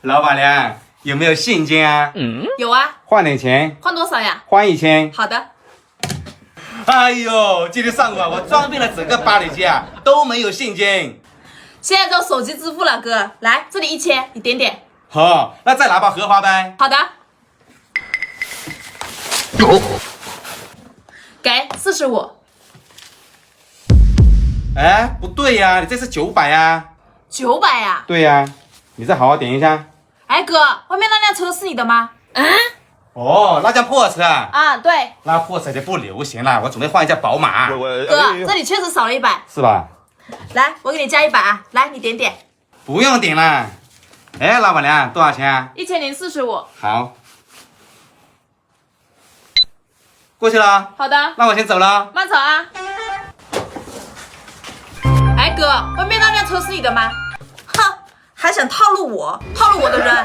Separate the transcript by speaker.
Speaker 1: 老板娘有没有现金啊？
Speaker 2: 有啊，
Speaker 1: 换点钱，
Speaker 2: 换多少呀？
Speaker 1: 换1000。
Speaker 2: 好的。
Speaker 1: 哎呦，今天上午啊，我装遍了整个八里街啊，都没有现金。
Speaker 2: 现在只有手机支付了，哥。来，这里1000，你点点。
Speaker 1: 好，那再拿把荷花呗。
Speaker 2: 好的。给45。
Speaker 1: 哎，不对呀，你这是900呀。
Speaker 2: 900呀？
Speaker 1: 对呀，你再好好点一下。
Speaker 2: 哎哥，外面那辆车是你的吗？
Speaker 1: 哦，那辆破车啊。
Speaker 2: 啊，对。
Speaker 1: 那破车就不流行了，我准备换一架宝马。
Speaker 2: 哥，这里确实少了100。
Speaker 1: 是吧？
Speaker 2: 来，我给你加100啊。来，你点点。
Speaker 1: 不用点了。哎，老板娘，多少钱啊
Speaker 2: 1045。
Speaker 1: 好，过去了。
Speaker 2: 好的，
Speaker 1: 那我先走了。
Speaker 2: 慢走啊。哎哥，外面那辆车是你的吗？哼，还想套路我，套路我的人。